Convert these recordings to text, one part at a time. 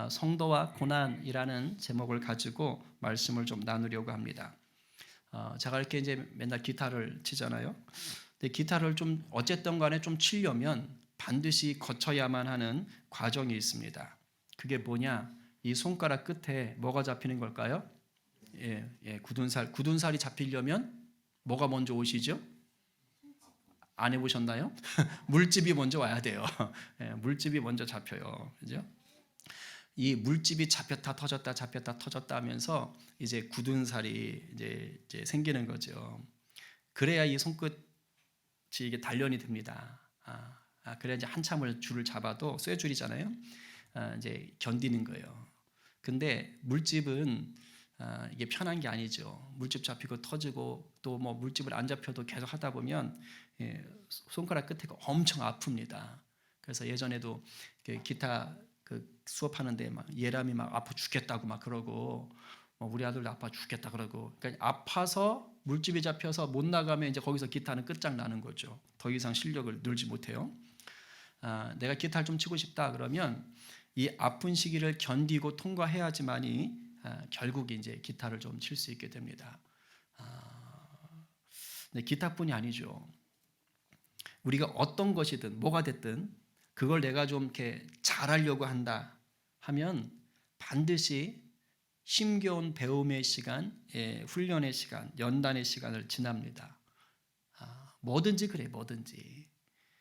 성도와 고난이라는 제목을 가지고 말씀을 좀 나누려고 합니다. 제가 이렇게 이제 맨날 기타를 치잖아요. 근데 기타를 좀 어쨌든 간에 좀 치려면 반드시 거쳐야만 하는 과정이 있습니다. 그게 뭐냐? 이 손가락 끝에 뭐가 잡히는 걸까요? 굳은살. 굳은살이 잡히려면 뭐가 먼저 오시죠? 안 해보셨나요? 물집이 먼저 와야 돼요. 물집이 먼저 잡혀요. 그죠? 이 물집이 잡혔다 터졌다 잡혔다 터졌다 하면서 이제 굳은 살이 이제 생기는 거죠. 그래야 이 손끝이 이게 단련이 됩니다. 그래야 이제 한참을 줄을 잡아도 쇠줄이잖아요. 이제 견디는 거예요. 근데 물집은 이게 편한 게 아니죠. 물집 잡히고 터지고 또 뭐 물집을 안 잡혀도 계속 하다 보면 손가락 끝에가 엄청 아픕니다. 그래서 예전에도 기타 수업하는데 막 예람이 막 아파 죽겠다고 막 그러고 우리 아들도 아파 죽겠다 그러고, 그러니까 아파서 물집이 잡혀서 못 나가면 이제 거기서 기타는 끝장나는 거죠. 더 이상 실력을 늘지 못해요. 내가 기타를 좀 치고 싶다 그러면 이 아픈 시기를 견디고 통과해야지만이 결국 이제 기타를 좀 칠 수 있게 됩니다. 근데 기타뿐이 아니죠. 우리가 어떤 것이든 뭐가 됐든 그걸 내가 좀 이렇게 잘하려고 한다 하면 반드시 힘겨운 배움의 시간, 훈련의 시간, 연단의 시간을 지납니다. 뭐든지 그래, 뭐든지.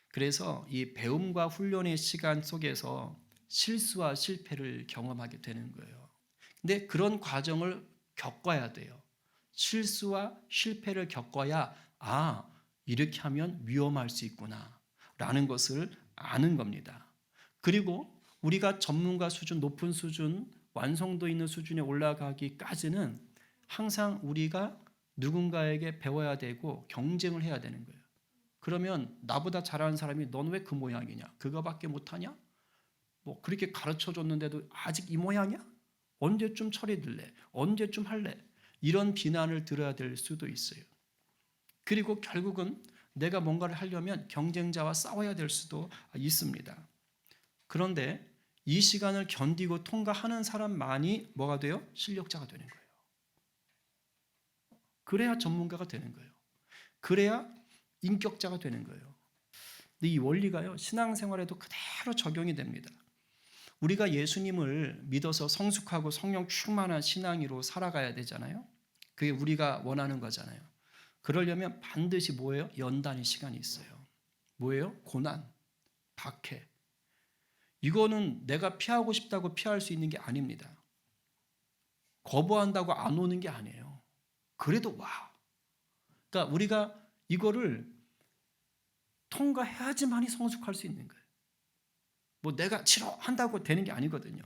그래서 이 배움과 훈련의 시간 속에서 실수와 실패를 경험하게 되는 거예요. 근데 그런 과정을 겪어야 돼요. 실수와 실패를 겪어야 이렇게 하면 위험할 수 있구나 라는 것을 아는 겁니다. 그리고 우리가 전문가 수준, 높은 수준, 완성도 있는 수준에 올라가기까지는 항상 우리가 누군가에게 배워야 되고 경쟁을 해야 되는 거예요. 그러면 나보다 잘하는 사람이 넌 왜 그 모양이냐? 그거밖에 못하냐? 뭐 그렇게 가르쳐 줬는데도 아직 이 모양이야? 언제쯤 철이 들래? 언제쯤 할래? 이런 비난을 들어야 될 수도 있어요. 그리고 결국은 내가 뭔가를 하려면 경쟁자와 싸워야 될 수도 있습니다. 그런데 이 시간을 견디고 통과하는 사람만이 뭐가 돼요? 실력자가 되는 거예요. 그래야 전문가가 되는 거예요. 그래야 인격자가 되는 거예요. 근데 이 원리가요, 신앙생활에도 그대로 적용이 됩니다. 우리가 예수님을 믿어서 성숙하고 성령 충만한 신앙으로 살아가야 되잖아요. 그게 우리가 원하는 거잖아요. 그러려면 반드시 뭐예요? 연단의 시간이 있어요. 뭐예요? 고난, 박해. 이거는 내가 피하고 싶다고 피할 수 있는 게 아닙니다. 거부한다고 안 오는 게 아니에요. 그래도 와. 그러니까 우리가 이거를 통과해야지만이 성숙할 수 있는 거예요. 뭐 내가 싫어한다고 되는 게 아니거든요.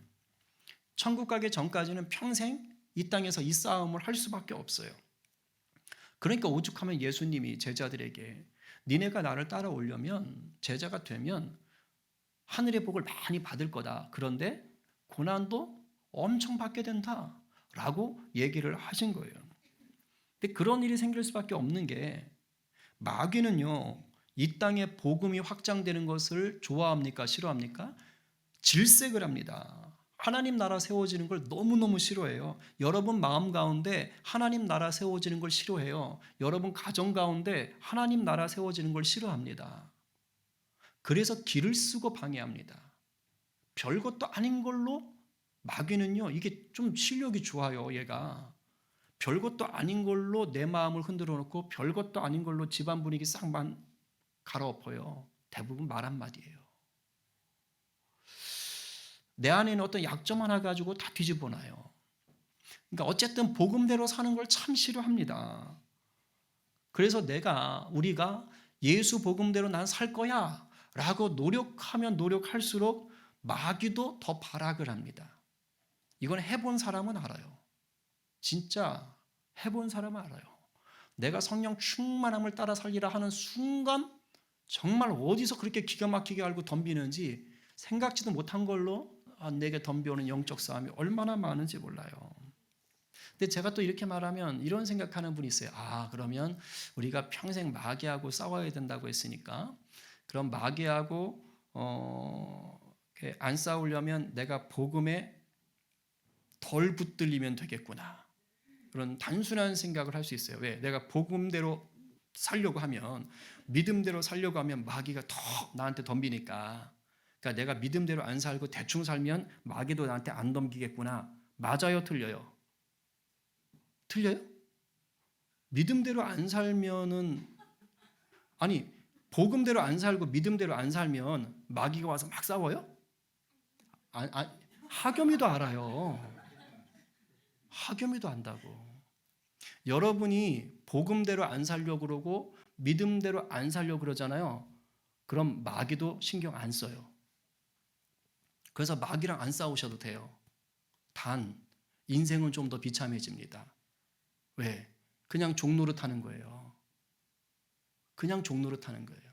천국 가기 전까지는 평생 이 땅에서 이 싸움을 할 수밖에 없어요. 그러니까 오죽하면 예수님이 제자들에게 니네가 나를 따라오려면, 제자가 되면 하늘의 복을 많이 받을 거다. 그런데 고난도 엄청 받게 된다 라고 얘기를 하신 거예요. 근데 그런 일이 생길 수밖에 없는 게, 마귀는요 이 땅에 복음이 확장되는 것을 좋아합니까? 싫어합니까? 질색을 합니다. 하나님 나라 세워지는 걸 너무너무 싫어해요. 여러분 마음 가운데 하나님 나라 세워지는 걸 싫어해요. 여러분 가정 가운데 하나님 나라 세워지는 걸 싫어합니다. 그래서 길을 쓰고 방해합니다. 별것도 아닌 걸로 마귀는요, 이게 좀 실력이 좋아요. 얘가 별것도 아닌 걸로 내 마음을 흔들어 놓고 별것도 아닌 걸로 집안 분위기 싹 갈아엎어요. 대부분 말 한마디예요. 내 안에 있는 어떤 약점 하나 가지고 다 뒤집어놔요. 그러니까 어쨌든 복음대로 사는 걸 참 싫어합니다. 그래서 우리가 예수 복음대로 난 살 거야 라고 노력하면 노력할수록 마귀도 더 발악을 합니다. 이건 해본 사람은 알아요. 진짜 해본 사람은 알아요. 내가 성령 충만함을 따라 살리라 하는 순간 정말 어디서 그렇게 기가 막히게 알고 덤비는지 생각지도 못한 걸로 내게 덤벼오는 영적 싸움이 얼마나 많은지 몰라요. 근데 제가 또 이렇게 말하면 이런 생각하는 분이 있어요. 그러면 우리가 평생 마귀하고 싸워야 된다고 했으니까 그럼 마귀하고 안 싸우려면 내가 복음에 덜 붙들리면 되겠구나. 그런 단순한 생각을 할 수 있어요. 왜? 내가 복음대로 살려고 하면, 믿음대로 살려고 하면 마귀가 더 나한테 덤비니까. 그러니까 내가 믿음대로 안 살고 대충 살면 마귀도 나한테 안 덤비겠구나. 맞아요, 틀려요? 틀려요? 믿음대로 안 살면은, 아니 복음대로 안 살고 믿음대로 안 살면 마귀가 와서 막 싸워요? 하겸이도 알아요. 하겸이도 안다고. 여러분이 복음대로 안 살려고 그러고 믿음대로 안 살려고 그러잖아요. 그럼 마귀도 신경 안 써요. 그래서 마귀랑 안 싸우셔도 돼요. 단 인생은 좀 더 비참해집니다. 왜? 그냥 종노릇하는 거예요. 그냥 종노릇하는 거예요.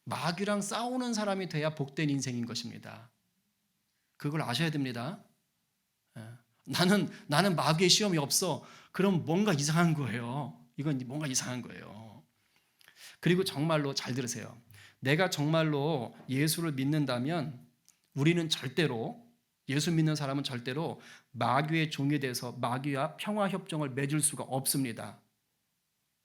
마귀랑 싸우는 사람이 돼야 복된 인생인 것입니다. 그걸 아셔야 됩니다. 나는 마귀의 시험이 없어. 그럼 뭔가 이상한 거예요. 이건 뭔가 이상한 거예요. 그리고 정말로 잘 들으세요. 내가 정말로 예수를 믿는다면 우리는 절대로, 예수 믿는 사람은 절대로 마귀의 종이 돼서 마귀와 평화 협정을 맺을 수가 없습니다.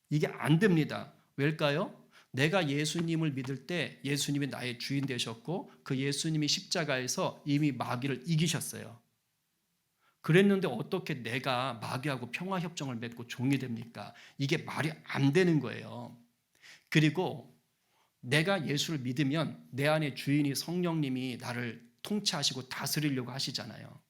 이게 안 됩니다. 왜일까요? 내가 예수님을 믿을 때 예수님이 나의 주인 되셨고 그 예수님이 십자가에서 이미 마귀를 이기셨어요. 그랬는데 어떻게 내가 마귀하고 평화 협정을 맺고 종이 됩니까? 이게 말이 안 되는 거예요. 그리고 내가 예수를 믿으면 내 안에 주인이 성령님이 나를 통치하시고 다스리려고 하시잖아요.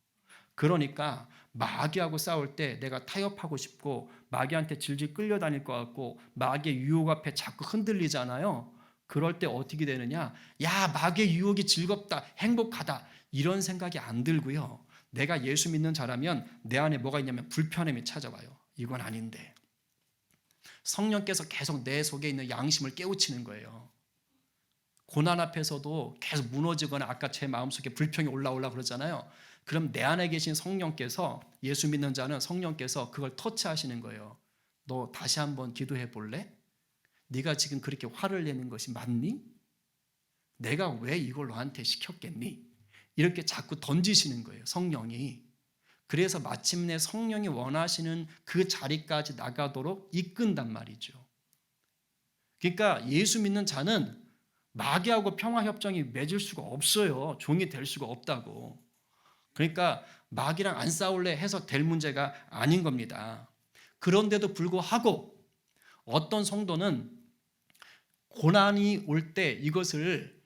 그러니까 마귀하고 싸울 때 내가 타협하고 싶고 마귀한테 질질 끌려다닐 것 같고 마귀의 유혹 앞에 자꾸 흔들리잖아요. 그럴 때 어떻게 되느냐? 야, 마귀의 유혹이 즐겁다, 행복하다, 이런 생각이 안 들고요. 내가 예수 믿는 자라면 내 안에 뭐가 있냐면 불편함이 찾아와요. 이건 아닌데. 성령께서 계속 내 속에 있는 양심을 깨우치는 거예요. 고난 앞에서도 계속 무너지거나 아까 제 마음속에 불평이 올라오려고 그러잖아요. 그럼 내 안에 계신 성령께서, 예수 믿는 자는 성령께서 그걸 터치하시는 거예요. 너 다시 한번 기도해 볼래? 네가 지금 그렇게 화를 내는 것이 맞니? 내가 왜 이걸 너한테 시켰겠니? 이렇게 자꾸 던지시는 거예요, 성령이. 그래서 마침내 성령이 원하시는 그 자리까지 나가도록 이끈단 말이죠. 그러니까 예수 믿는 자는 마귀하고 평화협정이 맺을 수가 없어요. 종이 될 수가 없다고. 그러니까 마귀랑 안 싸울래 해서 될 문제가 아닌 겁니다. 그런데도 불구하고 어떤 성도는 고난이 올 때 이것을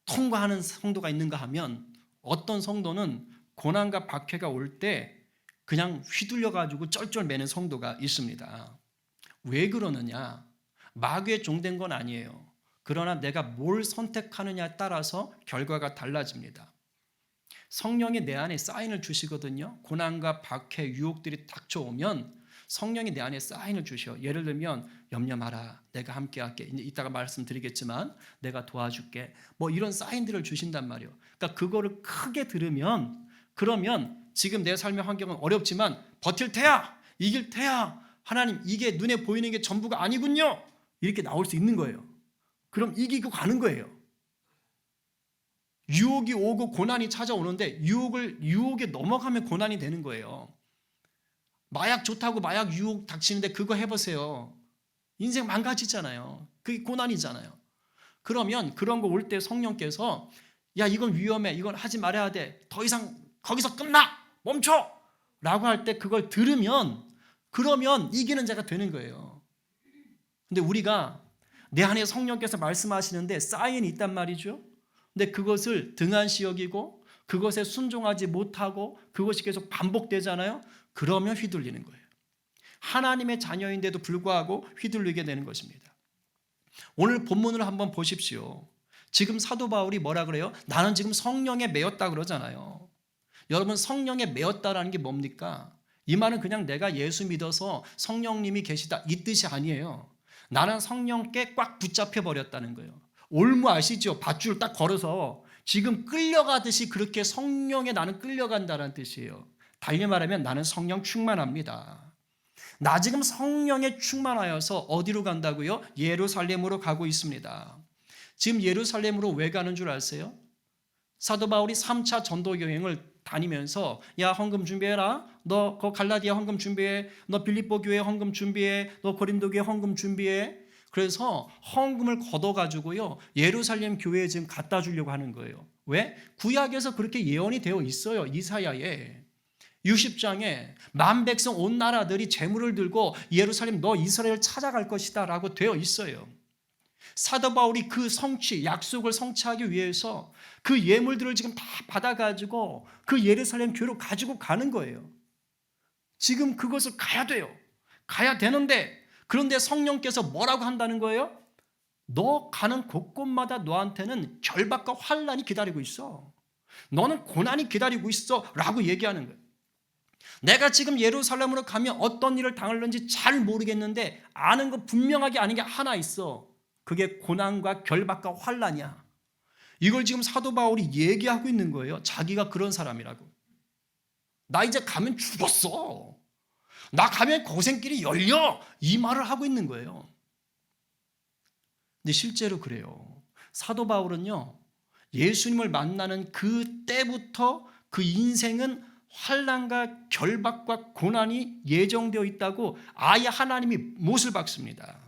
통과하는 성도가 있는가 하면 어떤 성도는 고난과 박해가 올 때 그냥 휘둘려가지고 쩔쩔매는 성도가 있습니다. 왜 그러느냐? 마귀의 종된 건 아니에요. 그러나 내가 뭘 선택하느냐에 따라서 결과가 달라집니다. 성령이 내 안에 사인을 주시거든요. 고난과 박해, 유혹들이 닥쳐오면 성령이 내 안에 사인을 주셔. 예를 들면 염려 마라, 내가 함께 할게. 이따가 말씀드리겠지만 내가 도와줄게. 뭐 이런 사인들을 주신단 말이에요. 그러니까 그거를 크게 들으면, 그러면 지금 내 삶의 환경은 어렵지만 버틸 테야, 이길 테야. 하나님, 이게 눈에 보이는 게 전부가 아니군요. 이렇게 나올 수 있는 거예요. 그럼 이기고 가는 거예요. 유혹이 오고 고난이 찾아오는데 유혹에 넘어가면 고난이 되는 거예요. 마약 좋다고 마약 유혹 닥치는데 그거 해보세요. 인생 망가지잖아요. 그게 고난이잖아요. 그러면 그런 거 올 때 성령께서 야, 이건 위험해, 이건 하지 말아야 돼, 더 이상 거기서 끝나, 멈춰 라고 할 때 그걸 들으면, 그러면 이기는 자가 되는 거예요. 근데 우리가 내 안에 성령께서 말씀하시는데 사인이 있단 말이죠. 근데 그것을 등한시 여기고 그것에 순종하지 못하고 그것이 계속 반복되잖아요. 그러면 휘둘리는 거예요. 하나님의 자녀인데도 불구하고 휘둘리게 되는 것입니다. 오늘 본문을 한번 보십시오. 지금 사도 바울이 뭐라 그래요? 나는 지금 성령에 매였다 그러잖아요. 여러분, 성령에 매였다라는 게 뭡니까? 이 말은 그냥 내가 예수 믿어서 성령님이 계시다 이 뜻이 아니에요. 나는 성령께 꽉 붙잡혀 버렸다는 거예요. 올무 아시죠? 밧줄 딱 걸어서 지금 끌려가듯이 그렇게 성령에 나는 끌려간다는 뜻이에요. 달리 말하면 나는 성령 충만합니다. 나 지금 성령에 충만하여서 어디로 간다고요? 예루살렘으로 가고 있습니다. 지금 예루살렘으로 왜 가는 줄 아세요? 사도 바울이 3차 전도 여행을 다니면서 야 헌금 준비해라. 너 그 갈라디아 헌금 준비해. 너 빌립보 교회 헌금 준비해. 너 고린도 교회 헌금 준비해. 그래서 헌금을 걷어가지고요 예루살렘 교회에 지금 갖다 주려고 하는 거예요. 왜? 구약에서 그렇게 예언이 되어 있어요. 이사야에 60장에 만 백성 온 나라들이 재물을 들고 예루살렘 너 이스라엘 찾아갈 것이다 라고 되어 있어요. 사도 바울이 그 성취 약속을 성취하기 위해서 그 예물들을 지금 다 받아가지고 그 예루살렘 교회로 가지고 가는 거예요. 지금 그것을 가야 돼요. 가야 되는데 그런데 성령께서 뭐라고 한다는 거예요? 너 가는 곳곳마다 너한테는 결박과 환란이 기다리고 있어. 너는 고난이 기다리고 있어 라고 얘기하는 거예요. 내가 지금 예루살렘으로 가면 어떤 일을 당할는지 잘 모르겠는데 아는 거 분명하게 아는 게 하나 있어. 그게 고난과 결박과 환란이야. 이걸 지금 사도 바울이 얘기하고 있는 거예요. 자기가 그런 사람이라고. 나 이제 가면 죽었어. 나 가면 고생길이 열려. 이 말을 하고 있는 거예요. 근데 실제로 그래요. 사도 바울은요. 예수님을 만나는 그 때부터 그 인생은 환난과 결박과 고난이 예정되어 있다고 아예 하나님이 못을 박습니다.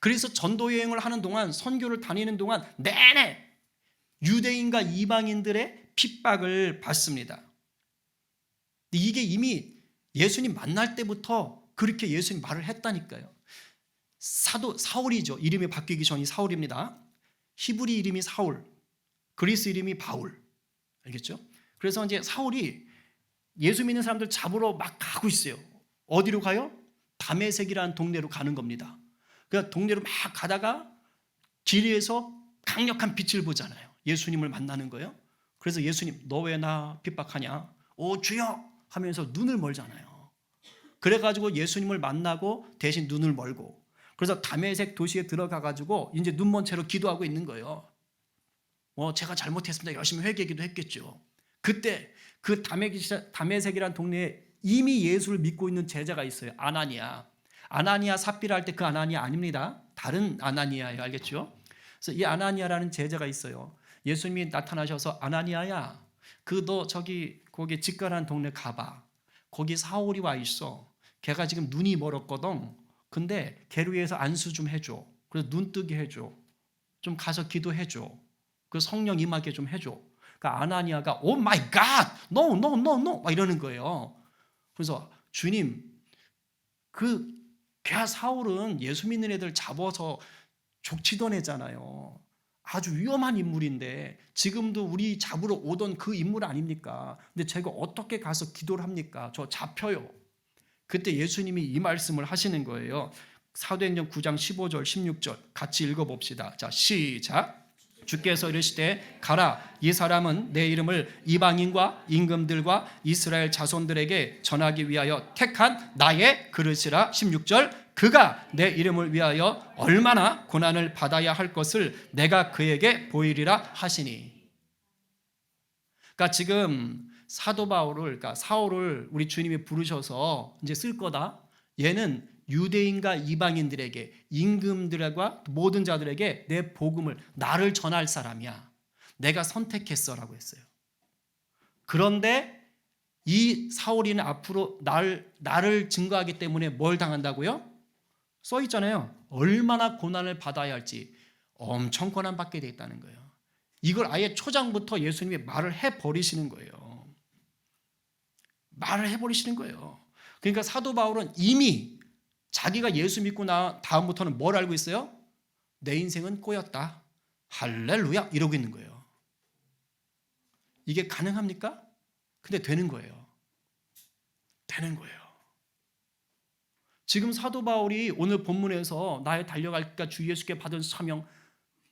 그래서 전도 여행을 하는 동안 선교를 다니는 동안 내내 유대인과 이방인들의 핍박을 받습니다. 이게 이미 예수님 만날 때부터 그렇게 예수님 말을 했다니까요. 사울이죠. 이름이 바뀌기 전이 사울입니다. 히브리 이름이 사울, 그리스 이름이 바울. 알겠죠? 그래서 이제 사울이 예수 믿는 사람들 잡으러 막 가고 있어요. 어디로 가요? 다메섹이라는 동네로 가는 겁니다. 그러니까 동네로 막 가다가 길에서 강력한 빛을 보잖아요. 예수님을 만나는 거예요. 그래서 예수님 너 왜 나 핍박하냐? 오 주여 하면서 눈을 멀잖아요. 그래가지고 예수님을 만나고 대신 눈을 멀고 그래서 다메섹 도시에 들어가가지고 이제 눈먼 채로 기도하고 있는 거예요. 제가 잘못했습니다. 열심히 회개기도 했겠죠. 그때 그 다메섹이라는 동네에 이미 예수를 믿고 있는 제자가 있어요. 아나니아 삽비라 할 때 그 아나니아 아닙니다. 다른 아나니아예요. 알겠죠? 그래서 이 아나니아라는 제자가 있어요. 예수님이 나타나셔서 아나니아야 너 거기 직관한 동네 가봐. 거기 사울이 와 있어. 걔가 지금 눈이 멀었거든. 근데 걔를 위해서 안수 좀 해줘. 그래서 눈 뜨게 해줘. 좀 가서 기도해줘. 그 성령 임하게 좀 해줘. 그러니까 아나니아가 오 마이 갓 no 막 이러는 거예요. 그래서 주님 걔 사울은 예수 믿는 애들 잡아서 족치던 애잖아요. 아주 위험한 인물인데 지금도 우리 잡으러 오던 그 인물 아닙니까? 근데 제가 어떻게 가서 기도를 합니까? 저 잡혀요. 그때 예수님이 이 말씀을 하시는 거예요. 사도행전 9장 15절 16절 같이 읽어봅시다. 자 시작. 주께서 이르시되 가라 이 사람은 내 이름을 이방인과 임금들과 이스라엘 자손들에게 전하기 위하여 택한 나의 그릇이라. 16절 그가 내 이름을 위하여 얼마나 고난을 받아야 할 것을 내가 그에게 보이리라 하시니. 그러니까 지금 사도 바울을 그러니까 사울을 우리 주님이 부르셔서 이제 쓸 거다. 얘는 유대인과 이방인들에게 임금들과 모든 자들에게 내 복음을 나를 전할 사람이야. 내가 선택했어라고 했어요. 그런데 이 사울이는 앞으로 나를 증거하기 때문에 뭘 당한다고요? 써 있잖아요. 얼마나 고난을 받아야 할지 엄청 고난 받게 돼 있다는 거예요. 이걸 아예 초장부터 예수님이 말을 해버리시는 거예요. 말을 해버리시는 거예요. 그러니까 사도 바울은 이미 자기가 예수 믿고 나 다음부터는 뭘 알고 있어요? 내 인생은 꼬였다. 할렐루야 이러고 있는 거예요. 이게 가능합니까? 근데 되는 거예요. 되는 거예요. 지금 사도 바울이 오늘 본문에서 나의 달려갈까 주 예수께 받은 사명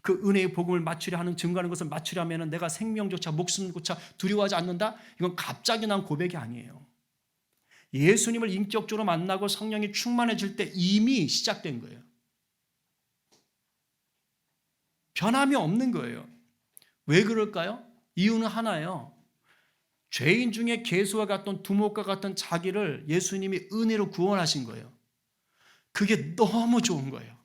그 은혜의 복음을 맞추려 하는 증거하는 것을 맞추려면 내가 생명조차 목숨조차 두려워하지 않는다? 이건 갑자기 난 고백이 아니에요. 예수님을 인격적으로 만나고 성령이 충만해질 때 이미 시작된 거예요. 변함이 없는 거예요. 왜 그럴까요? 이유는 하나예요. 죄인 중에 개수와 같던 두목과 같은 자기를 예수님이 은혜로 구원하신 거예요. 그게 너무 좋은 거예요.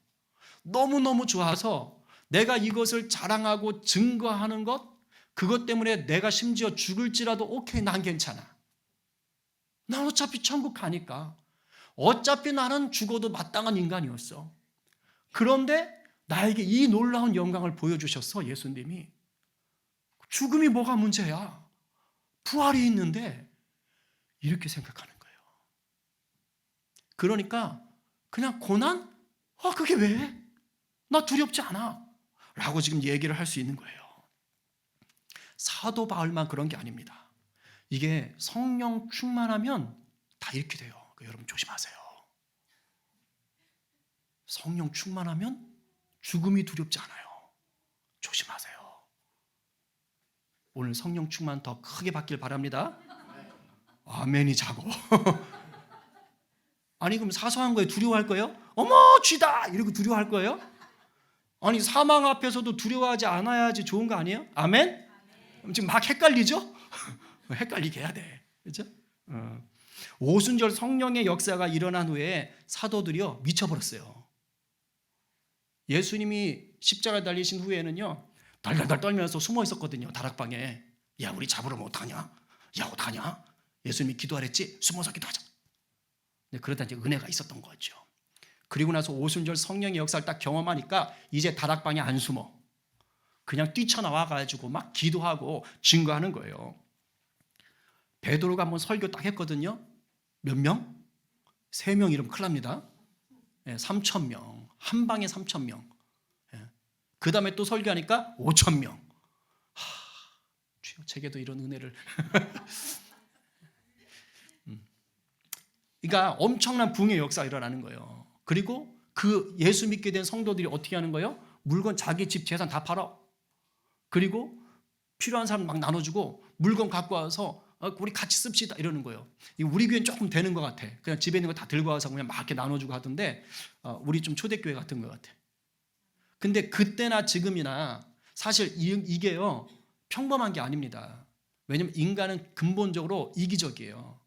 너무너무 좋아서 내가 이것을 자랑하고 증거하는 것, 그것 때문에 내가 심지어 죽을지라도 오케이, 난 괜찮아. 난 어차피 천국 가니까. 어차피 나는 죽어도 마땅한 인간이었어. 그런데 나에게 이 놀라운 영광을 보여주셨어, 예수님이. 죽음이 뭐가 문제야? 부활이 있는데 이렇게 생각하는 거예요. 그러니까 그냥 고난? 그게 왜? 나 두렵지 않아. 라고 지금 얘기를 할 수 있는 거예요. 사도 바울만 그런 게 아닙니다. 이게 성령 충만하면 다 이렇게 돼요. 여러분 조심하세요. 성령 충만하면 죽음이 두렵지 않아요. 조심하세요. 오늘 성령 충만 더 크게 받길 바랍니다. 아멘이 자고. 아니 그럼 사소한 거에 두려워할 거예요? 어머 쥐다 이러고 두려워할 거예요? 아니 사망 앞에서도 두려워하지 않아야지 좋은 거 아니에요? 아멘? 지금 막 헷갈리죠? 헷갈리게 해야 돼. 그렇죠? 오순절 성령의 역사가 일어난 후에 사도들이요 미쳐버렸어요. 예수님이 십자가 달리신 후에는요 달달달 떨면서 숨어 있었거든요. 다락방에. 야 우리 잡으러 어떡하냐? 야 어떡하냐? 예수님이 기도하랬지? 숨어서 기도하자. 그러다 이제 은혜가 있었던 거죠. 그리고 나서 오순절 성령의 역사를 딱 경험하니까 이제 다락방에 안 숨어. 그냥 뛰쳐나와가지고 막 기도하고 증거하는 거예요. 베드로가 한번 설교 딱 했거든요. 몇 명? 3명 이러면 큰일 납니다. 3,000명. 한 방에 3,000명. 그 다음에 또 설교하니까 5,000명. 주여 제게도 이런 은혜를. 그러니까 엄청난 붕의 역사가 일어나는 거예요. 그리고 그 예수 믿게 된 성도들이 어떻게 하는 거예요? 물건 자기 집 재산 다 팔아. 그리고 필요한 사람 막 나눠주고 물건 갖고 와서 우리 같이 씁시다 이러는 거예요. 우리 교회는 조금 되는 것 같아. 그냥 집에 있는 거 다 들고 와서 그냥 막 이렇게 나눠주고 하던데 우리 좀 초대교회 같은 것 같아. 근데 그때나 지금이나 사실 이게요 평범한 게 아닙니다. 왜냐하면 인간은 근본적으로 이기적이에요.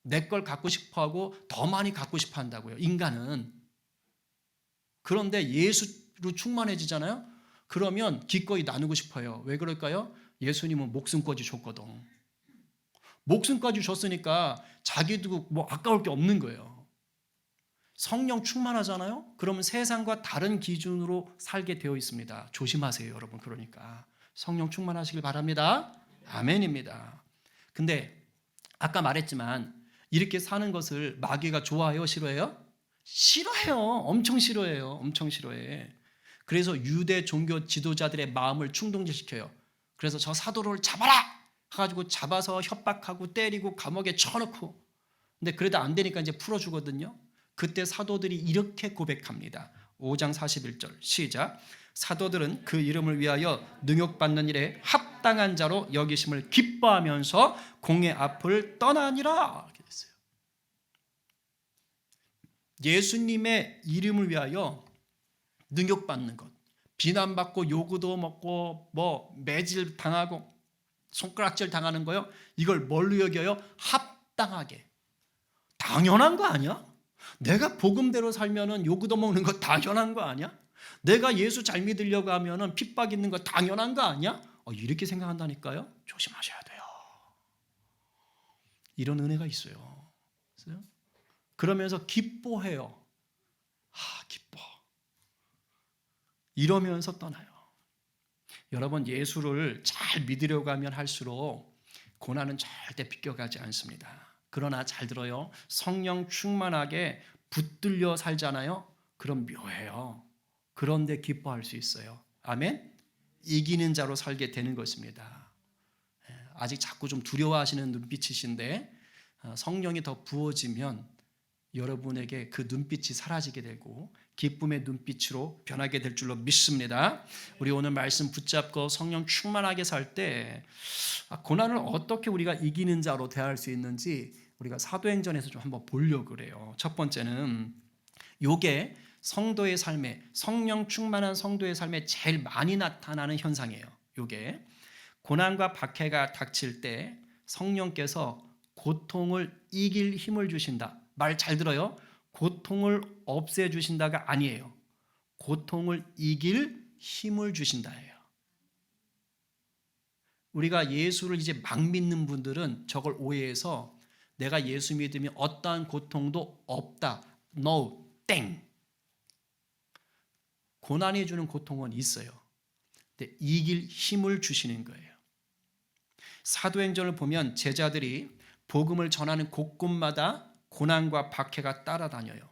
내 걸 갖고 싶어하고 더 많이 갖고 싶어 한다고요. 인간은. 그런데 예수로 충만해지잖아요. 그러면 기꺼이 나누고 싶어요. 왜 그럴까요? 예수님은 목숨까지 줬거든. 목숨까지 줬으니까 자기도 뭐 아까울 게 없는 거예요. 성령 충만하잖아요. 그러면 세상과 다른 기준으로 살게 되어 있습니다. 조심하세요, 여러분. 그러니까 성령 충만하시길 바랍니다. 아멘입니다. 근데 아까 말했지만 이렇게 사는 것을 마귀가 좋아해요, 싫어해요? 싫어해요. 엄청 싫어해요. 엄청 싫어해. 그래서 유대 종교 지도자들의 마음을 충동시켜요. 그래서 저 사도를 잡아라! 해가지고 잡아서 협박하고 때리고 감옥에 쳐넣고. 근데 그래도 안 되니까 이제 풀어주거든요. 그때 사도들이 이렇게 고백합니다. 5장 41절 시작. 사도들은 그 이름을 위하여 능욕받는 일에 합당한 자로 여기심을 기뻐하면서 공의 앞을 떠나니라. 이렇게 됐어요. 예수님의 이름을 위하여 능욕받는 것, 비난받고 요구도 먹고 뭐 매질 당하고 손가락질 당하는 거요. 이걸 뭘로 여겨요? 합당하게. 당연한 거 아니야? 내가 복음대로 살면은 요구도 먹는 거 당연한 거 아니야? 내가 예수 잘 믿으려고 하면은 핍박 있는 거 당연한 거 아니야? 이렇게 생각한다니까요. 조심하셔야 돼요. 이런 은혜가 있어요. 그러면서 기뻐해요. 기뻐. 이러면서 떠나요. 여러분 예수를 잘 믿으려고 하면 할수록 고난은 절대 비껴가지 않습니다. 그러나 잘 들어요. 성령 충만하게 붙들려 살잖아요. 그럼 묘해요. 그런데 기뻐할 수 있어요. 아멘? 이기는 자로 살게 되는 것입니다. 아직 자꾸 좀 두려워하시는 눈빛이신데 성령이 더 부어지면 여러분에게 그 눈빛이 사라지게 되고 기쁨의 눈빛으로 변하게 될 줄로 믿습니다. 우리 오늘 말씀 붙잡고 성령 충만하게 살 때 고난을 어떻게 우리가 이기는 자로 대할 수 있는지 우리가 사도행전에서 좀 한번 보려고 그래요. 첫 번째는 요게 성도의 삶에 성령 충만한 성도의 삶에 제일 많이 나타나는 현상이에요. 요게 고난과 박해가 닥칠 때 성령께서 고통을 이길 힘을 주신다. 말 잘 들어요. 고통을 없애주신다가 아니에요. 고통을 이길 힘을 주신다예요. 우리가 예수를 이제 막 믿는 분들은 저걸 오해해서 내가 예수 믿으면 어떠한 고통도 없다. No, 땡. 고난이 주는 고통은 있어요. 근데 이길 힘을 주시는 거예요. 사도행전을 보면 제자들이 복음을 전하는 곳곳마다 고난과 박해가 따라다녀요.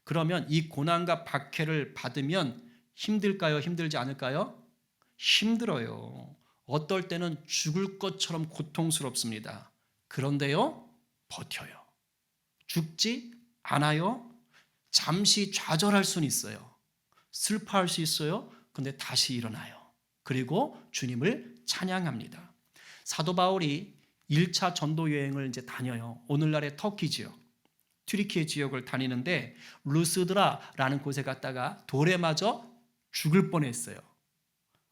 그러면 이 고난과 박해를 받으면 힘들까요? 힘들지 않을까요? 힘들어요. 어떨 때는 죽을 것처럼 고통스럽습니다. 그런데요, 버텨요. 죽지 않아요. 잠시 좌절할 수는 있어요. 슬퍼할 수 있어요. 근데 다시 일어나요. 그리고 주님을 찬양합니다. 사도 바울이 1차 전도 여행을 이제 다녀요. 오늘날의 터키 지역, 튀르키예 지역을 다니는데 루스드라라는 곳에 갔다가 돌에 맞아 죽을 뻔했어요.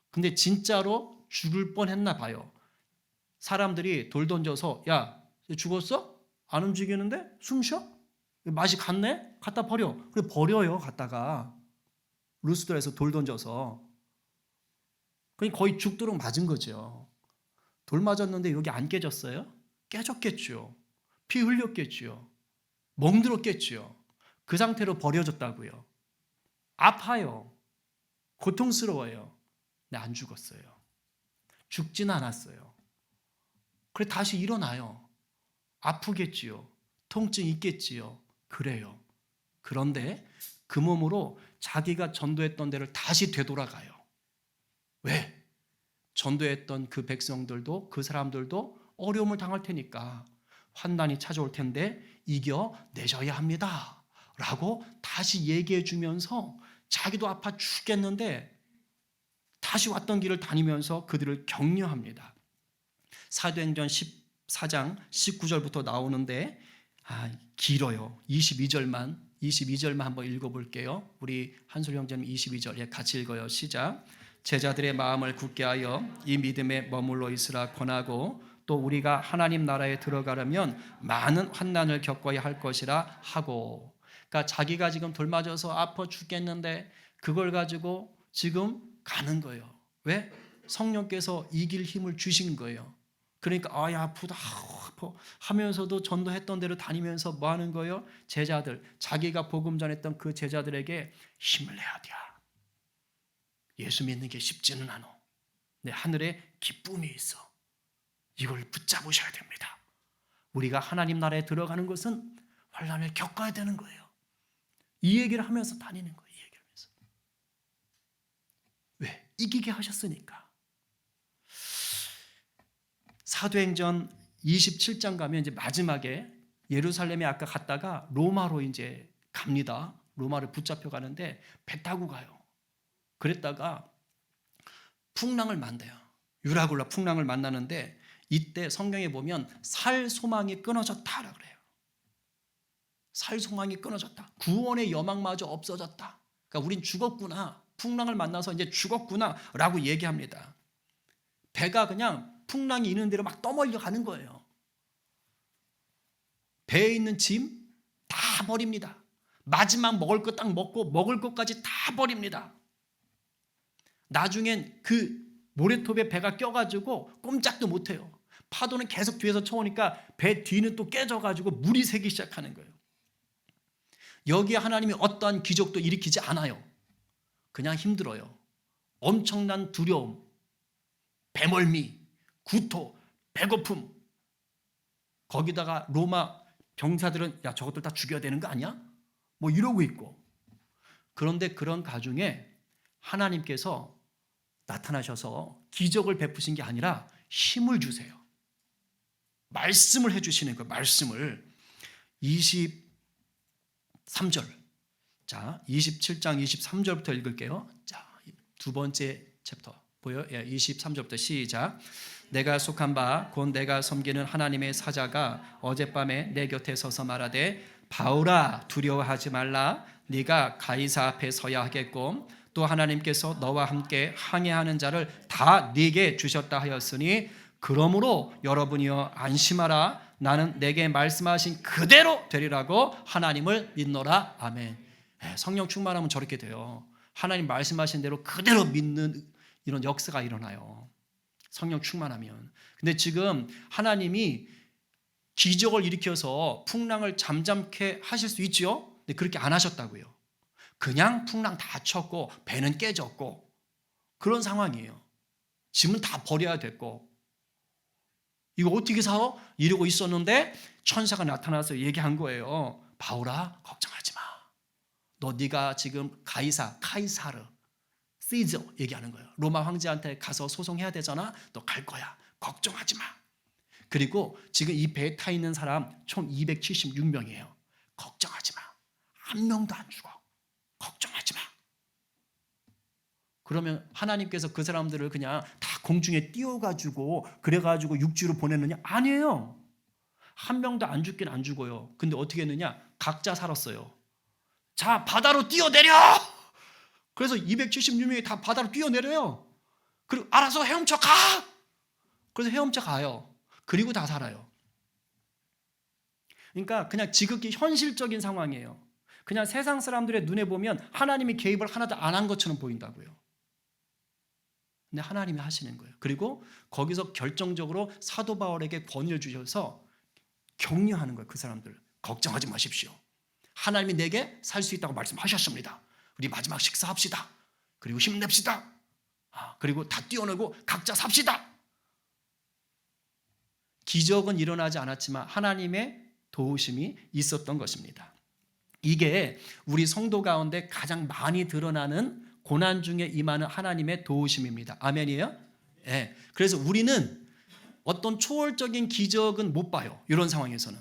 근데 진짜로 죽을 뻔했나 봐요. 사람들이 돌 던져서 야, 죽었어? 안 움직이는데? 숨 쉬어? 맛이 갔네? 갖다 버려. 그래 버려요. 갖다가 루스드라에서 돌 던져서. 그러니까 거의 죽도록 맞은 거죠. 돌 맞았는데 여기 안 깨졌어요? 깨졌겠죠. 피 흘렸겠죠. 멍들었겠죠. 그 상태로 버려졌다고요. 아파요. 고통스러워요. 근데 안 죽었어요. 죽진 않았어요. 그래 다시 일어나요. 아프겠지요. 통증 있겠지요. 그래요. 그런데 그 몸으로 자기가 전도했던 데를 다시 되돌아가요. 왜? 전도했던 그 백성들도 그 사람들도 어려움을 당할 테니까 환난이 찾아올 텐데 이겨내셔야 합니다. 라고 다시 얘기해 주면서 자기도 아파 죽겠는데 다시 왔던 길을 다니면서 그들을 격려합니다. 사도행전 14장 19절부터 나오는데 길어요. 22절만 한번 읽어볼게요. 우리 한솔 형제님 22절 같이 읽어요. 시작. 제자들의 마음을 굳게 하여 이 믿음에 머물러 있으라 권하고 또 우리가 하나님 나라에 들어가려면 많은 환난을 겪어야 할 것이라 하고. 그러니까 자기가 지금 돌 맞아서 아파 죽겠는데 그걸 가지고 지금 가는 거예요. 왜? 성령께서 이길 힘을 주신 거예요. 그러니까 아프다 아파 하면서도 전도했던 대로 다니면서 뭐 하는 거예요? 제자들, 자기가 복음 전했던 그 제자들에게 힘을 내야 돼. 예수 믿는 게 쉽지는 않아. 내 하늘에 기쁨이 있어. 이걸 붙잡으셔야 됩니다. 우리가 하나님 나라에 들어가는 것은 환난을 겪어야 되는 거예요. 이 얘기를 하면서 다니는 거예요. 이 얘기를 하면서. 왜? 이기게 하셨으니까. 사도행전 27장 가면 이제 마지막에 예루살렘에 아까 갔다가 로마로 이제 갑니다. 로마를 붙잡혀 가는데 배 타고 가요. 그랬다가 풍랑을 만나요. 유라굴라 풍랑을 만나는데 이때 성경에 보면 살 소망이 끊어졌다라고 그래요. 살 소망이 끊어졌다. 구원의 여망마저 없어졌다. 그러니까 우린 죽었구나. 풍랑을 만나서 이제 죽었구나라고 얘기합니다. 배가 그냥 풍랑이 있는 대로 막 떠멀려 가는 거예요. 배에 있는 짐 다 버립니다. 마지막 먹을 것 딱 먹고 먹을 것까지 다 버립니다. 나중엔 그 모래톱에 배가 껴가지고 꼼짝도 못해요. 파도는 계속 뒤에서 쳐오니까 배 뒤는 또 깨져가지고 물이 새기 시작하는 거예요. 여기에 하나님이 어떠한 기적도 일으키지 않아요. 그냥 힘들어요. 엄청난 두려움, 배멀미, 구토, 배고픔. 거기다가 로마 병사들은 야 저것들 다 죽여야 되는 거 아니야? 뭐 이러고 있고. 그런데 그런 가중에 하나님께서 나타나셔서 기적을 베푸신 게 아니라 힘을 주세요. 말씀을 해주시는 거예요. 말씀을. 23절. 자, 27장 23절부터 읽을게요. 자, 두 번째 챕터 보여요? 23절부터 시작. 내가 속한 바 곧 내가 섬기는 하나님의 사자가 어젯밤에 내 곁에 서서 말하되 바울아 두려워하지 말라. 네가 가이사 앞에 서야 하겠고 또 하나님께서 너와 함께 항해하는 자를 다 네게 주셨다 하였으니 그러므로 여러분이여 안심하라. 나는 내게 말씀하신 그대로 되리라고 하나님을 믿노라. 아멘. 성령 충만하면 저렇게 돼요. 하나님 말씀하신 대로 그대로 믿는 이런 역사가 일어나요. 성령 충만하면. 근데 지금 하나님이 기적을 일으켜서 풍랑을 잠잠케 하실 수 있지요? 근데 그렇게 안 하셨다고요. 그냥 풍랑 다 쳤고 배는 깨졌고 그런 상황이에요. 짐은 다 버려야 됐고 이거 어떻게 살아? 이러고 있었는데 천사가 나타나서 얘기한 거예요. 바울아, 걱정하지 마. 네가 지금 카이사르, 시저 얘기하는 거예요. 로마 황제한테 가서 소송해야 되잖아. 너 갈 거야. 걱정하지 마. 그리고 지금 이 배에 타 있는 사람 총 276명이에요. 걱정하지 마. 한 명도 안 죽어. 걱정하지 마. 그러면 하나님께서 그 사람들을 그냥 다 공중에 띄워가지고 그래가지고 육지로 보냈느냐? 아니에요. 한 명도 안 죽긴 안 죽어요. 근데 어떻게 했느냐? 각자 살았어요. 자, 바다로 뛰어내려! 그래서 276명이 다 바다로 뛰어내려요. 그리고 알아서 헤엄쳐 가! 그래서 헤엄쳐 가요. 그리고 다 살아요. 그러니까 그냥 지극히 현실적인 상황이에요. 그냥 세상 사람들의 눈에 보면 하나님이 개입을 하나도 안 한 것처럼 보인다고요. 근데 하나님이 하시는 거예요. 그리고 거기서 결정적으로 사도 바울에게 권위를 주셔서 격려하는 거예요. 그 사람들 걱정하지 마십시오. 하나님이 내게 살 수 있다고 말씀하셨습니다. 우리 마지막 식사합시다. 그리고 힘냅시다. 그리고 다 뛰어내고 각자 삽시다. 기적은 일어나지 않았지만 하나님의 도우심이 있었던 것입니다. 이게 우리 성도 가운데 가장 많이 드러나는 고난 중에 임하는 하나님의 도우심입니다. 아멘이에요? 네. 그래서 우리는 어떤 초월적인 기적은 못 봐요. 이런 상황에서는.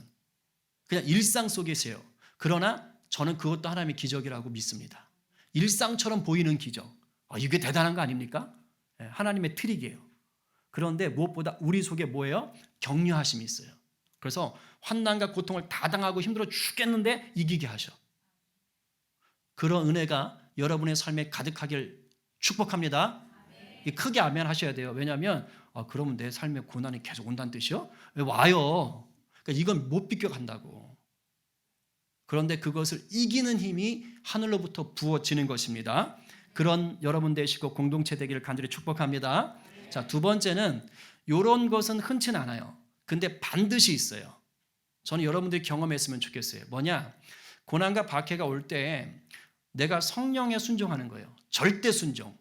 그냥 일상 속에서요. 그러나 저는 그것도 하나님의 기적이라고 믿습니다. 일상처럼 보이는 기적. 이게 대단한 거 아닙니까? 네. 하나님의 트릭이에요. 그런데 무엇보다 우리 속에 뭐예요? 격려하심이 있어요. 그래서 환난과 고통을 다 당하고 힘들어 죽겠는데 이기게 하셔. 그런 은혜가 여러분의 삶에 가득하길 축복합니다. 크게 아멘 하셔야 돼요. 왜냐하면 그러면 내 삶에 고난이 계속 온다는 뜻이요? 와요. 그러니까 이건 못 비껴간다고. 그런데 그것을 이기는 힘이 하늘로부터 부어지는 것입니다. 그런 여러분 되시고 공동체 되기를 간절히 축복합니다. 자, 두 번째는 이런 것은 흔치 않아요. 근데 반드시 있어요. 저는 여러분들이 경험했으면 좋겠어요. 뭐냐? 고난과 박해가 올 때 내가 성령에 순종하는 거예요. 절대 순종.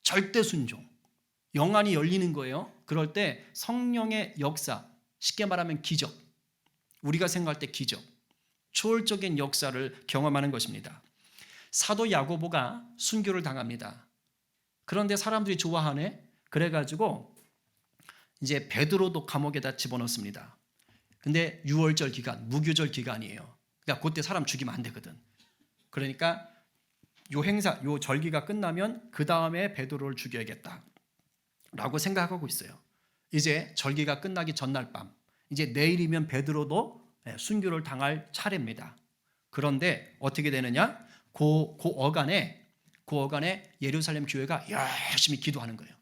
절대 순종. 영안이 열리는 거예요. 그럴 때 성령의 역사, 쉽게 말하면 기적. 우리가 생각할 때 기적. 초월적인 역사를 경험하는 것입니다. 사도 야고보가 순교를 당합니다. 그런데 사람들이 좋아하네. 그래가지고 이제 베드로도 감옥에다 집어넣습니다. 근데 유월절 기간, 무교절 기간이에요. 그러니까 그때 사람 죽이면 안 되거든. 그러니까 요 행사, 요 절기가 끝나면 그 다음에 베드로를 죽여야겠다라고 생각하고 있어요. 이제 절기가 끝나기 전날 밤, 이제 내일이면 베드로도 순교를 당할 차례입니다. 그런데 어떻게 되느냐? 그 어간에 예루살렘 교회가 열심히 기도하는 거예요.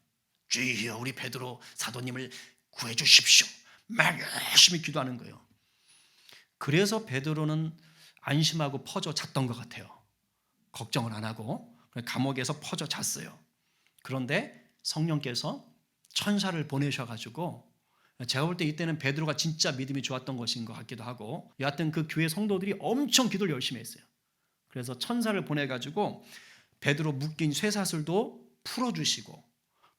주여 우리 베드로 사도님을 구해 주십시오. 막 열심히 기도하는 거예요. 그래서 베드로는 안심하고 퍼져 잤던 것 같아요. 걱정을 안 하고 감옥에서 퍼져 잤어요. 그런데 성령께서 천사를 보내셔가지고 제가 볼 때 이때는 베드로가 진짜 믿음이 좋았던 것인 것 같기도 하고 여하튼 그 교회 성도들이 엄청 기도를 열심히 했어요. 그래서 천사를 보내가지고 베드로 묶인 쇠사슬도 풀어주시고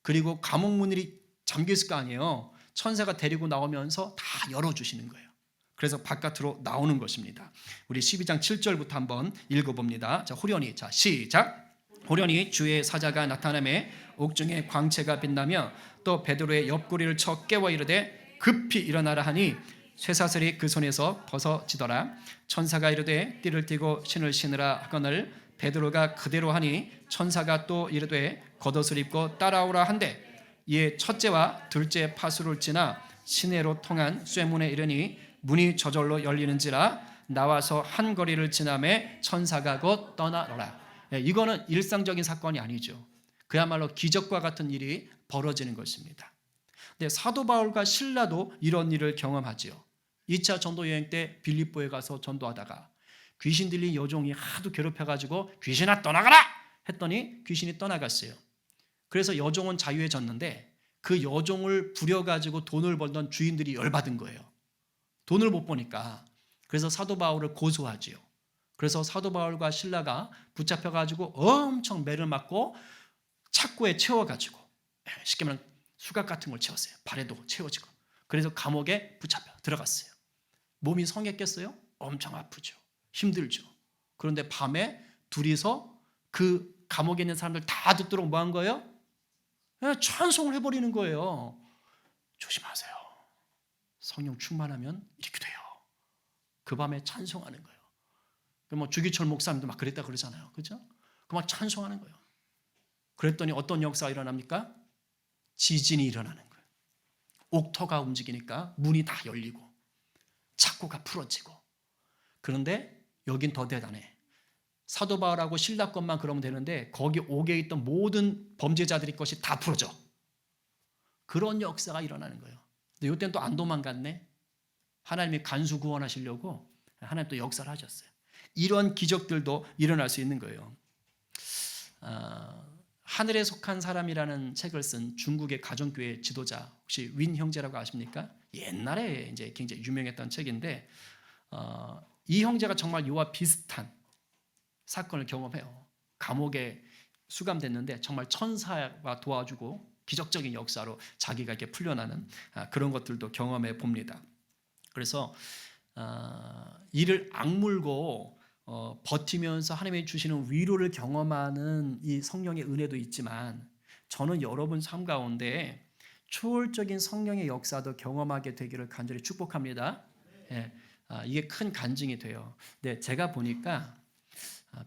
그리고 감옥 문이 잠겨있을 거 아니에요. 천사가 데리고 나오면서 다 열어주시는 거예요. 그래서 바깥으로 나오는 것입니다. 우리 12장 7절부터 한번 읽어봅니다. 자, 호련히. 자, 시작. 호련히 주의 사자가 나타나매 옥중에 광채가 빛나며 또 베드로의 옆구리를 쳐 깨워 이르되 급히 일어나라 하니 쇠사슬이 그 손에서 벗어지더라. 천사가 이르되 띠를 띠고 신을 신으라 하거늘 베드로가 그대로 하니 천사가 또 이르되 겉옷을 입고 따라오라 한대 이에 첫째와 둘째 파수를 지나 시내로 통한 쇠문에 이르니 문이 저절로 열리는지라 나와서 한 거리를 지나매 천사가 곧 떠나더라. 이거는 일상적인 사건이 아니죠. 그야말로 기적과 같은 일이 벌어지는 것입니다. 근데 사도 바울과 실라도 이런 일을 경험하지요. 2차 전도 여행 때 빌립보에 가서 전도하다가 귀신 들린 여종이 하도 괴롭혀가지고 귀신아 떠나가라 했더니 귀신이 떠나갔어요. 그래서 여종은 자유해졌는데 그 여종을 부려가지고 돈을 벌던 주인들이 열받은 거예요. 돈을 못 버니까. 그래서 사도 바울을 고소하지요. 그래서 사도 바울과 실라가 붙잡혀가지고 엄청 매를 맞고 착고에 채워가지고, 쉽게 말하면 수갑 같은 걸 채웠어요. 발에도 채워지고. 그래서 감옥에 붙잡혀 들어갔어요. 몸이 성했겠어요? 엄청 아프죠. 힘들죠. 그런데 밤에 둘이서 그 감옥에 있는 사람들 다 듣도록 뭐 한 거예요? 찬송을 해버리는 거예요. 조심하세요. 성령 충만하면 이렇게 돼요. 그 밤에 찬송하는 거예요. 뭐 주기철 목사님도 막 그랬다 그러잖아요. 그죠? 그 막 찬송하는 거예요. 그랬더니 어떤 역사가 일어납니까? 지진이 일어나는 거예요. 옥토가 움직이니까 문이 다 열리고 착고가 풀어지고. 그런데 여긴 더 대단해. 사도 바울하고 실라 것만 그러면 되는데 거기 옥에 있던 모든 범죄자들의 것이 다 풀어져. 그런 역사가 일어나는 거예요. 근데 이때는 또 안 도망갔네. 하나님이 간수 구원하시려고 하나님 또 역사를 하셨어요. 이런 기적들도 일어날 수 있는 거예요. 하늘에 속한 사람이라는 책을 쓴 중국의 가정교회 지도자 혹시 윈 형제라고 아십니까? 옛날에 이제 굉장히 유명했던 책인데 이 형제가 정말 이와 비슷한 사건을 경험해요. 감옥에 수감됐는데 정말 천사가 도와주고 기적적인 역사로 자기가 이렇게 풀려나는 그런 것들도 경험해 봅니다. 그래서 이를 악물고 버티면서 하나님이 주시는 위로를 경험하는 이 성령의 은혜도 있지만 저는 여러분 삶 가운데 초월적인 성령의 역사도 경험하게 되기를 간절히 축복합니다. 예, 이게 큰 간증이 돼요. 근데 제가 보니까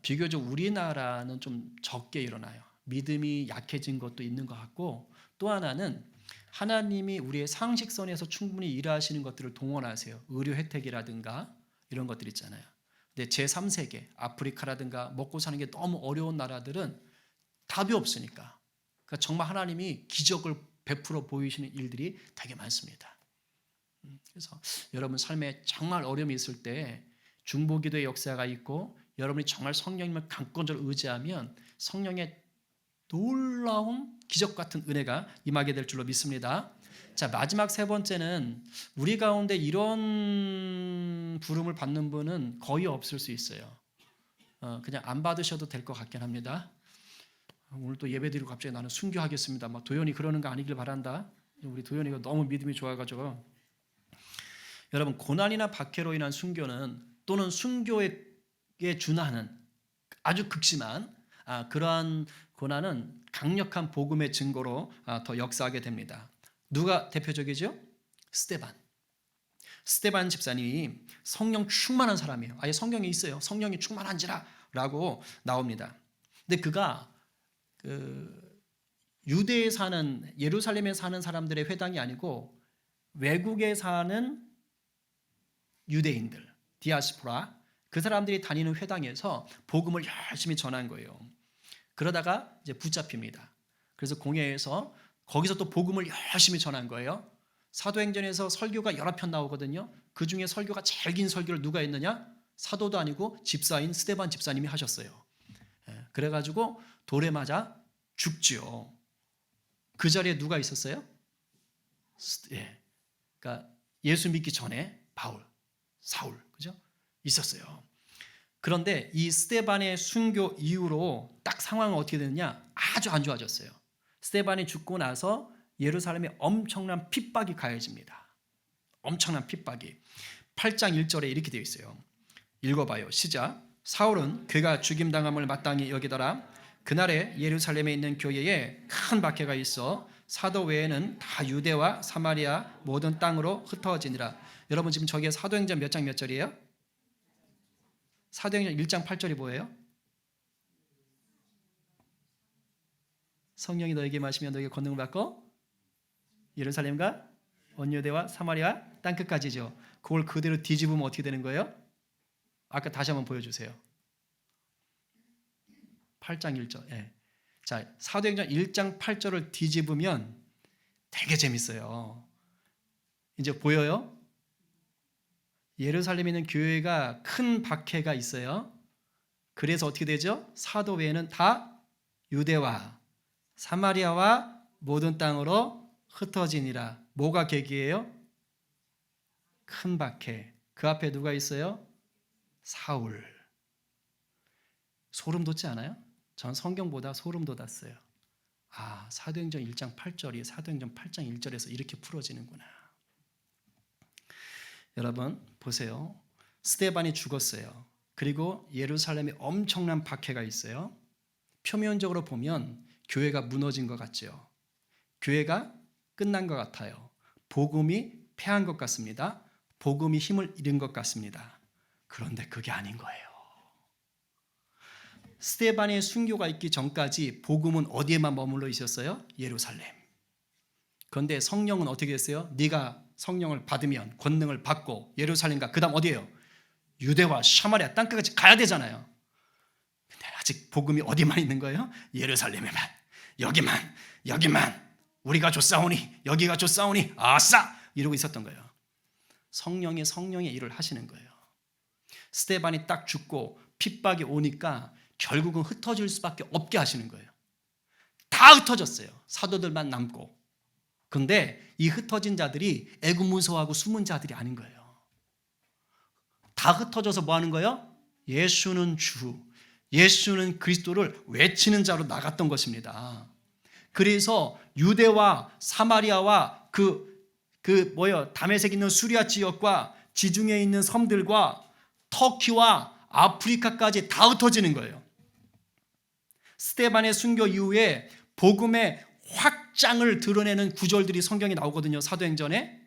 비교적 우리나라는 좀 적게 일어나요. 믿음이 약해진 것도 있는 것 같고 또 하나는 하나님이 우리의 상식선에서 충분히 일하시는 것들을 동원하세요. 의료 혜택이라든가 이런 것들 있잖아요. 근데 제3세계 아프리카라든가 먹고 사는 게 너무 어려운 나라들은 답이 없으니까 그러니까 정말 하나님이 기적을 베풀어 보이시는 일들이 되게 많습니다. 그래서 여러분 삶에 정말 어려움이 있을 때 중보기도의 역사가 있고 여러분이 정말 성령님을 강권적으로 의지하면 성령의 놀라운 기적 같은 은혜가 임하게 될 줄로 믿습니다. 자, 마지막 세 번째는 우리 가운데 이런 부름을 받는 분은 거의 없을 수 있어요. 그냥 안 받으셔도 될 것 같긴 합니다. 오늘 또 예배드리고 갑자기 나는 순교하겠습니다. 막 도연이 그러는 거 아니길 바란다. 우리 도연이가 너무 믿음이 좋아가지고 여러분 고난이나 박해로 인한 순교는 또는 순교에 준하는 아주 극심한 그러한 고난은 강력한 복음의 증거로 더 역사하게 됩니다. 누가 대표적이죠? 스데반 집사님이 성령 충만한 사람이에요. 아예 성경에 있어요. 성령이 충만한지라 라고 나옵니다. 근데 그가 유대에 사는 예루살렘에 사는 사람들의 회당이 아니고 외국에 사는 유대인들 디아스포라 그 사람들이 다니는 회당에서 복음을 열심히 전한 거예요. 그러다가 이제 붙잡힙니다. 그래서 공회에서 거기서 또 복음을 열심히 전한 거예요. 사도행전에서 설교가 여러 편 나오거든요. 그 중에 설교가 제일 긴 설교를 누가 했느냐? 사도도 아니고 집사인 스데반 집사님이 하셨어요. 그래가지고 돌에 맞아 죽지요. 그 자리에 누가 있었어요? 그러니까 예수 믿기 전에 사울, 그죠? 있었어요. 그런데 이 스데반의 순교 이후로 딱 상황은 어떻게 됐느냐? 아주 안 좋아졌어요. 스데반이 죽고 나서 예루살렘에 엄청난 핍박이 가해집니다. 엄청난 핍박이. 8장 1절에 이렇게 되어 있어요. 읽어봐요. 시작. 사울은 그가 죽임당함을 마땅히 여기더라. 그날에 예루살렘에 있는 교회에 큰 박해가 있어 사도 외에는 다 유대와 사마리아 모든 땅으로 흩어지니라. 여러분 지금 저게 사도행전 몇 장 몇 절이에요? 사도행전 1장 8절이 뭐예요? 성령이 너에게 마시면 너에게 권능을 받고 예루살렘과 온 유대와 사마리아 땅끝까지죠. 그걸 그대로 뒤집으면 어떻게 되는 거예요? 아까 다시 한번 보여주세요. 8장 1절. 예. 자, 사도행전 1장 8절을 뒤집으면 되게 재밌어요. 이제 보여요? 예루살렘에 있는 교회가 큰 박해가 있어요. 그래서 어떻게 되죠? 사도 외에는 다 유대와 사마리아와 모든 땅으로 흩어지니라. 뭐가 계기예요? 큰 박해. 그 앞에 누가 있어요? 사울. 소름 돋지 않아요? 전 성경보다 소름 돋았어요. 사도행전 1장 8절이 사도행전 8장 1절에서 이렇게 풀어지는구나. 여러분 보세요. 스데반이 죽었어요. 그리고 예루살렘에 엄청난 박해가 있어요. 표면적으로 보면 교회가 무너진 것 같죠. 교회가 끝난 것 같아요. 복음이 패한 것 같습니다. 복음이 힘을 잃은 것 같습니다. 그런데 그게 아닌 거예요. 스데반의 순교가 있기 전까지 복음은 어디에만 머물러 있었어요? 예루살렘. 그런데 성령은 어떻게 했어요? 네가 성령을 받으면 권능을 받고 예루살렘과 그 다음 어디예요? 유대와 사마리아 땅끝까지 가야 되잖아요. 근데 아직 복음이 어디만 있는 거예요? 예루살렘에만. 여기만 우리가 줬사오니 여기가 줬사오니 아싸 이러고 있었던 거예요. 성령의 일을 하시는 거예요. 스데반이 딱 죽고 핍박이 오니까 결국은 흩어질 수밖에 없게 하시는 거예요. 다 흩어졌어요. 사도들만 남고. 그런데 이 흩어진 자들이 애구무소하고 숨은 자들이 아닌 거예요. 다 흩어져서 뭐 하는 거예요? 예수는 주, 예수는 그리스도를 외치는 자로 나갔던 것입니다. 그래서 유대와 사마리아와 다메섹에 있는 수리아 지역과 지중해에 있는 섬들과 터키와 아프리카까지 다 흩어지는 거예요. 스데반의 순교 이후에 복음의 확장을 드러내는 구절들이 성경에 나오거든요. 사도행전에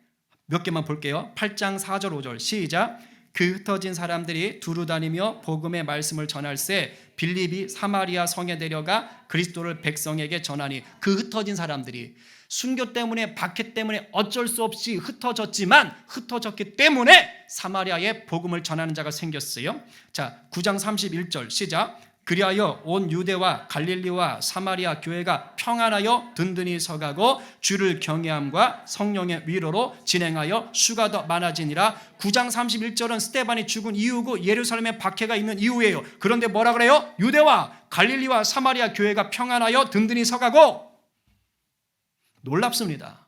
몇 개만 볼게요. 8장 4절 5절 시작. 그 흩어진 사람들이 두루 다니며 복음의 말씀을 전할세 빌립이 사마리아 성에 내려가 그리스도를 백성에게 전하니. 그 흩어진 사람들이 순교 때문에 박해 때문에 어쩔 수 없이 흩어졌기 때문에 사마리아에 복음을 전하는 자가 생겼어요. 자, 9장 31절 시작. 그리하여 온 유대와 갈릴리와 사마리아 교회가 평안하여 든든히 서가고 주를 경외함과 성령의 위로로 진행하여 수가 더 많아지니라. 9장 31절은 스데반이 죽은 이후고 예루살렘에 박해가 있는 이후예요. 그런데 뭐라 그래요? 유대와 갈릴리와 사마리아 교회가 평안하여 든든히 서가고. 놀랍습니다.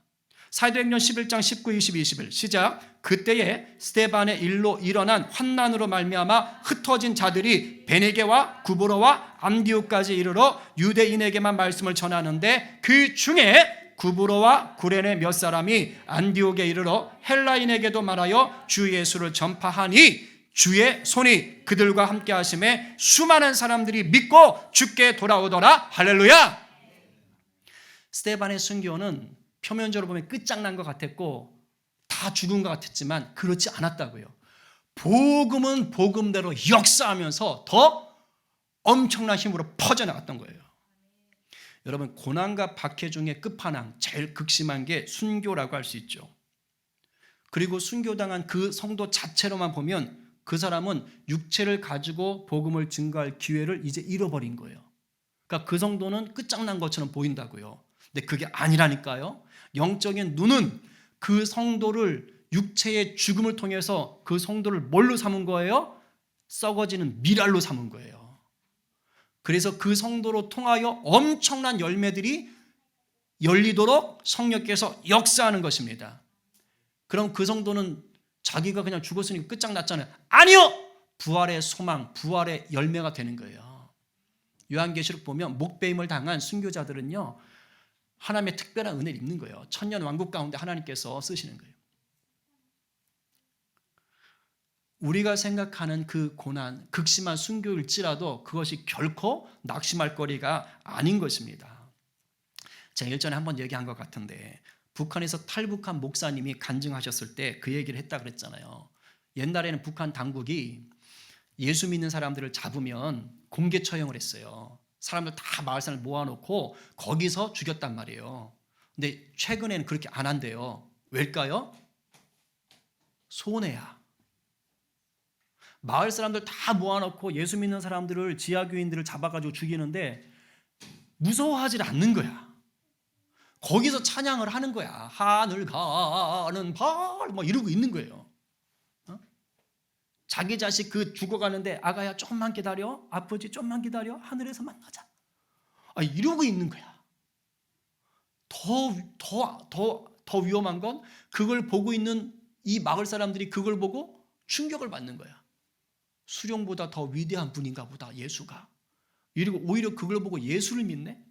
사도행전 11장 19, 20, 21 시작. 그때에 스데반의 일로 일어난 환난으로 말미암아 흩어진 자들이 베네게와 구브로와 안디옥까지 이르러 유대인에게만 말씀을 전하는데 그 중에 구브로와 구레네 몇 사람이 안디옥에 이르러 헬라인에게도 말하여 주 예수를 전파하니 주의 손이 그들과 함께 하심에 수많은 사람들이 믿고 주께 돌아오더라. 할렐루야. 스데반의 순교는 표면적으로 보면 끝장난 것 같았고 다 죽은 것 같았지만 그렇지 않았다고요. 복음은 복음대로 역사하면서 더 엄청난 힘으로 퍼져나갔던 거예요. 여러분 고난과 박해 중에 끝판왕 제일 극심한 게 순교라고 할 수 있죠. 그리고 순교당한 그 성도 자체로만 보면 그 사람은 육체를 가지고 복음을 증거할 기회를 이제 잃어버린 거예요. 그러니까 그 성도는 끝장난 것처럼 보인다고요. 근데 그게 아니라니까요. 영적인 눈은 그 성도를 육체의 죽음을 통해서 그 성도를 뭘로 삼은 거예요? 썩어지는 미랄로 삼은 거예요. 그래서 그 성도로 통하여 엄청난 열매들이 열리도록 성령께서 역사하는 것입니다. 그럼 그 성도는 자기가 그냥 죽었으니까 끝장났잖아요. 아니요! 부활의 소망, 부활의 열매가 되는 거예요. 요한계시록 보면 목배임을 당한 순교자들은요 하나님의 특별한 은혜를 입는 거예요. 천년 왕국 가운데 하나님께서 쓰시는 거예요. 우리가 생각하는 그 고난, 극심한 순교일지라도 그것이 결코 낙심할 거리가 아닌 것입니다. 제가 일전에 한번 얘기한 것 같은데 북한에서 탈북한 목사님이 간증하셨을 때 그 얘기를 했다 그랬잖아요. 옛날에는 북한 당국이 예수 믿는 사람들을 잡으면 공개 처형을 했어요. 사람들 다 마을 사람을 모아놓고 거기서 죽였단 말이에요. 근데 최근에는 그렇게 안 한대요. 왜일까요? 손해야. 마을 사람들 다 모아놓고 예수 믿는 사람들을 지하교인들을 잡아가지고 죽이는데 무서워하지 않는 거야. 거기서 찬양을 하는 거야. 하늘 가는 발 막 이러고 있는 거예요. 자기 자식 그 죽어가는데 아가야 조금만 기다려. 아버지 조금만 기다려. 하늘에서 만나자. 이러고 있는 거야. 더 위험한 건 그걸 보고 있는 이 마을 사람들이 그걸 보고 충격을 받는 거야. 수령보다 더 위대한 분인가 보다, 예수가. 그리고 오히려 그걸 보고 예수를 믿네?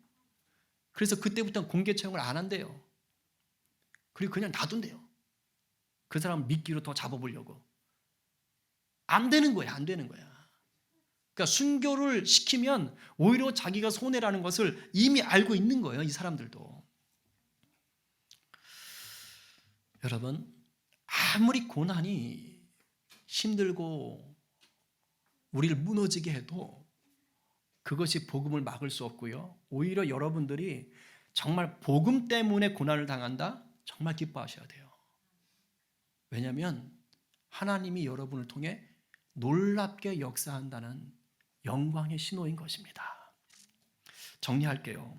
그래서 그때부터는 공개 채용을 안 한대요. 그리고 그냥 놔둔대요. 그 사람 미끼로 더 잡아보려고. 안 되는 거야, 안 되는 거야. 그러니까 순교를 시키면 오히려 자기가 손해라는 것을 이미 알고 있는 거예요, 이 사람들도. 여러분, 아무리 고난이 힘들고 우리를 무너지게 해도 그것이 복음을 막을 수 없고요. 오히려 여러분들이 정말 복음 때문에 고난을 당한다? 정말 기뻐하셔야 돼요. 왜냐하면 하나님이 여러분을 통해 놀랍게 역사한다는 영광의 신호인 것입니다. 정리할게요.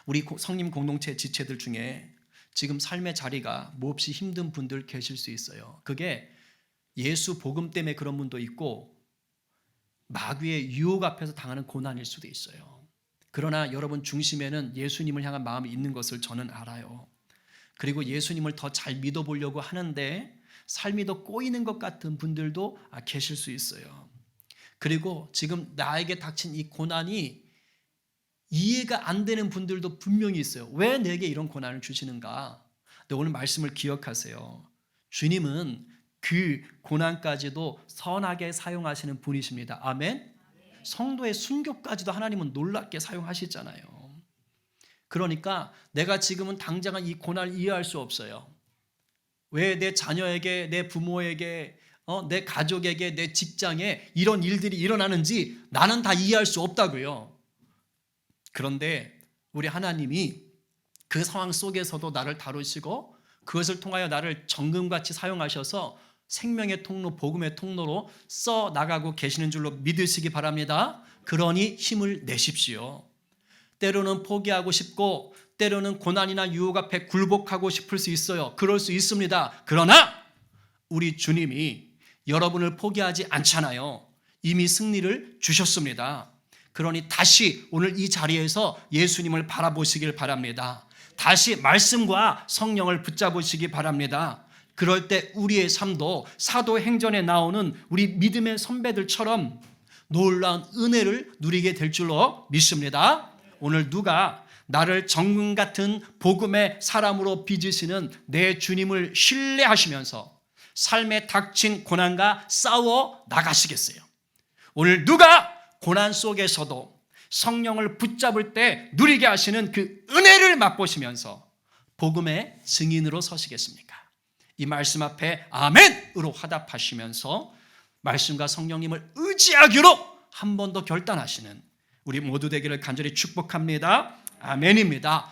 우리 성림 공동체 지체들 중에 지금 삶의 자리가 몹시 힘든 분들 계실 수 있어요. 그게 예수 복음 때문에 그런 분도 있고 마귀의 유혹 앞에서 당하는 고난일 수도 있어요. 그러나 여러분 중심에는 예수님을 향한 마음이 있는 것을 저는 알아요. 그리고 예수님을 더 잘 믿어보려고 하는데 삶이 더 꼬이는 것 같은 분들도 계실 수 있어요. 그리고 지금 나에게 닥친 이 고난이 이해가 안 되는 분들도 분명히 있어요. 왜 내게 이런 고난을 주시는가? 근데 오늘 말씀을 기억하세요. 주님은 그 고난까지도 선하게 사용하시는 분이십니다. 아멘? 성도의 순교까지도 하나님은 놀랍게 사용하시잖아요. 그러니까 내가 지금은 당장은 이 고난을 이해할 수 없어요. 왜 내 자녀에게, 내 부모에게, 내 가족에게, 내 직장에 이런 일들이 일어나는지 나는 다 이해할 수 없다고요. 그런데 우리 하나님이 그 상황 속에서도 나를 다루시고 그것을 통하여 나를 정금같이 사용하셔서 생명의 통로, 복음의 통로로 써 나가고 계시는 줄로 믿으시기 바랍니다. 그러니 힘을 내십시오. 때로는 포기하고 싶고 때로는 고난이나 유혹 앞에 굴복하고 싶을 수 있어요. 그럴 수 있습니다. 그러나 우리 주님이 여러분을 포기하지 않잖아요. 이미 승리를 주셨습니다. 그러니 다시 오늘 이 자리에서 예수님을 바라보시길 바랍니다. 다시 말씀과 성령을 붙잡으시기 바랍니다. 그럴 때 우리의 삶도 사도행전에 나오는 우리 믿음의 선배들처럼 놀라운 은혜를 누리게 될 줄로 믿습니다. 오늘 누가 나를 정금 같은 복음의 사람으로 빚으시는 내 주님을 신뢰하시면서 삶에 닥친 고난과 싸워 나가시겠어요? 오늘 누가 고난 속에서도 성령을 붙잡을 때 누리게 하시는 그 은혜를 맛보시면서 복음의 증인으로 서시겠습니까? 이 말씀 앞에 아멘으로 화답하시면서 말씀과 성령님을 의지하기로 한 번 더 결단하시는 우리 모두 되기를 간절히 축복합니다. 아멘입니다.